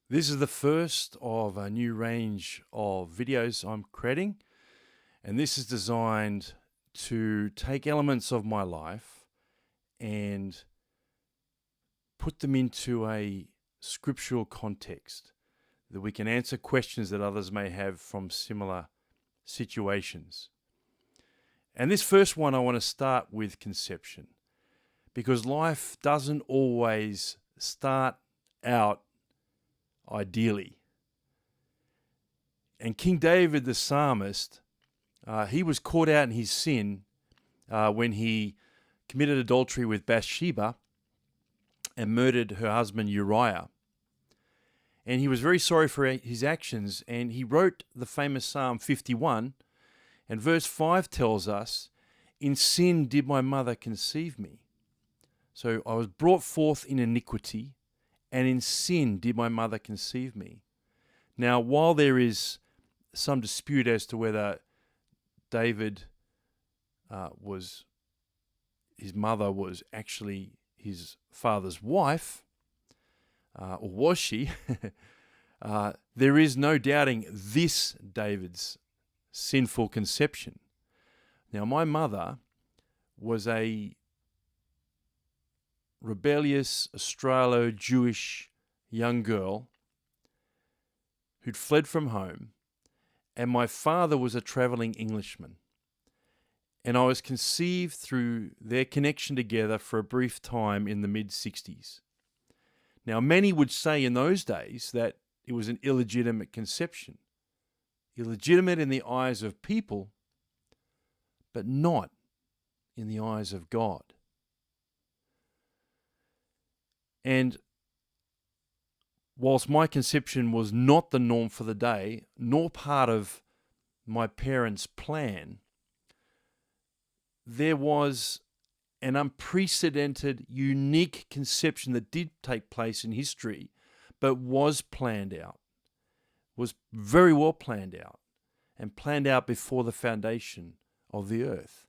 This is the first of a new range of videos I'm creating, and this is designed to take elements of my life and put them into a scriptural context that we can answer questions that others may have from similar situations. And this first one, I want to start with conception, because life doesn't always start out ideally. And King David, the psalmist, he was caught out in his sin when he committed adultery with Bathsheba and murdered her husband Uriah. And he was very sorry for his actions, and he wrote the famous Psalm 51, and verse 5 tells us, "In sin did my mother conceive me." So I was brought forth in iniquity, and in sin did my mother conceive me. Now, while there is some dispute as to whether David his mother was actually his father's wife, or was she? There is no doubting this David's sinful conception. Now, my mother was a rebellious Australo-Jewish young girl who'd fled from home, and my father was a travelling Englishman. And I was conceived through their connection together for a brief time in the mid-60s. Now, many would say in those days that it was an illegitimate conception. Illegitimate in the eyes of people, but not in the eyes of God. And whilst my conception was not the norm for the day, nor part of my parents' plan, there was an unprecedented, unique conception that did take place in history, but was planned out, was very well planned out, and planned out before the foundation of the earth.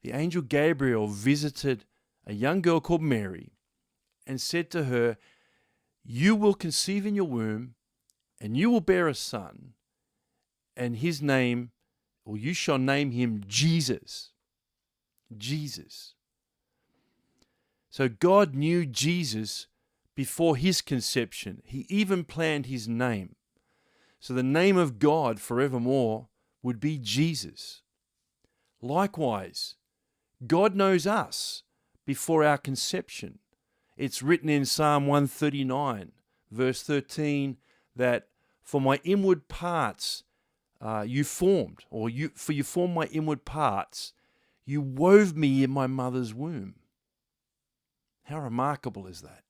The angel Gabriel visited a young girl called Mary and said to her, "You will conceive in your womb, and you will bear a son, and his name, or you shall name him Jesus." Jesus. So God knew Jesus before his conception. He even planned his name. So the name of God forevermore would be Jesus. Likewise, God knows us before our conception. It's written in Psalm 139, verse 13, that for my inward parts you formed, for you formed my inward parts, you wove me in my mother's womb. How remarkable is that?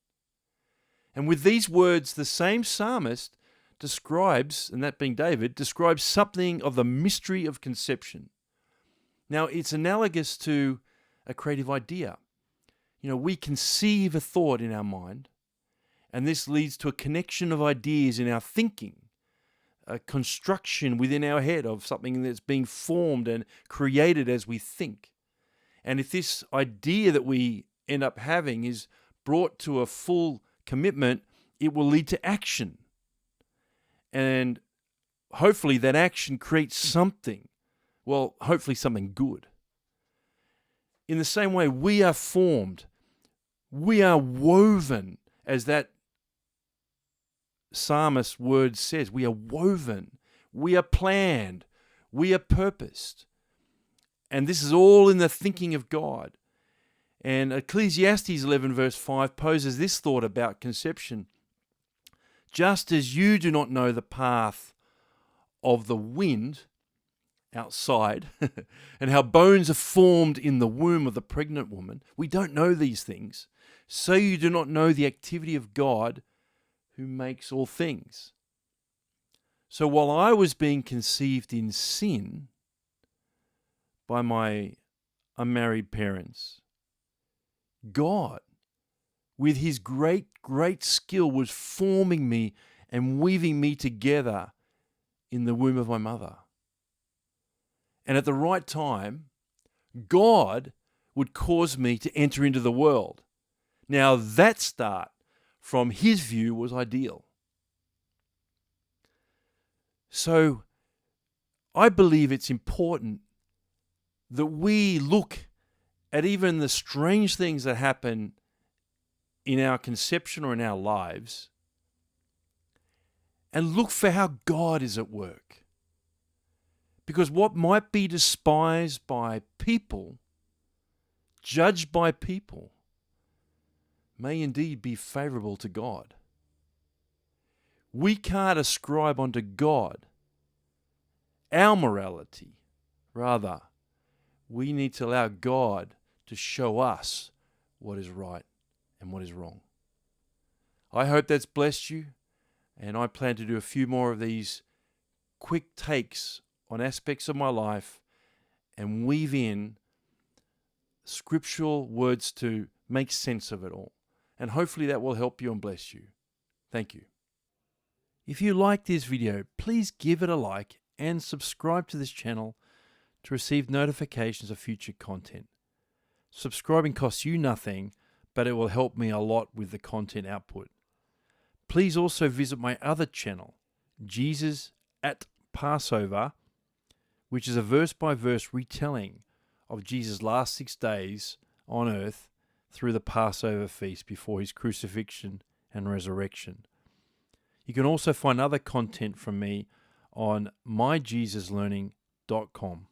And with these words, the same psalmist describes, and that being David, describes something of the mystery of conception. Now, it's analogous to a creative idea. We conceive a thought in our mind, and this leads to a connection of ideas in our thinking, a construction within our head of something that's being formed and created as we think. And if this idea that we end up having is brought to a full commitment, it will lead to action. And hopefully that action creates something, hopefully something good. In the same way, we are formed, we are woven, as that psalmist word says, we are woven, we are planned, we are purposed. And this is all in the thinking of God. And Ecclesiastes 11 verse 5 poses this thought about conception. Just as you do not know the path of the wind outside and how bones are formed in the womb of the pregnant woman, we don't know these things. So you do not know the activity of God who makes all things. So while I was being conceived in sin by my unmarried parents, God, with his great, great skill, was forming me and weaving me together in the womb of my mother. And at the right time, God would cause me to enter into the world. Now, that start, from his view, was ideal. So I believe it's important that we look at even the strange things that happen in our conception or in our lives and look for how God is at work. Because what might be despised by people, judged by people, may indeed be favorable to God. We can't ascribe unto God our morality. Rather, we need to allow God to show us what is right and what is wrong. I hope that's blessed you, and I plan to do a few more of these quick takes on aspects of my life and weave in scriptural words to make sense of it all. And hopefully that will help you and bless you. Thank you. If you liked this video, please give it a like and subscribe to this channel to receive notifications of future content. Subscribing costs you nothing, but it will help me a lot with the content output. Please also visit my other channel, Jesus at Passover, which is a verse-by-verse retelling of Jesus' last 6 days on earth through the Passover feast before his crucifixion and resurrection. You can also find other content from me on myjesuslearning.com.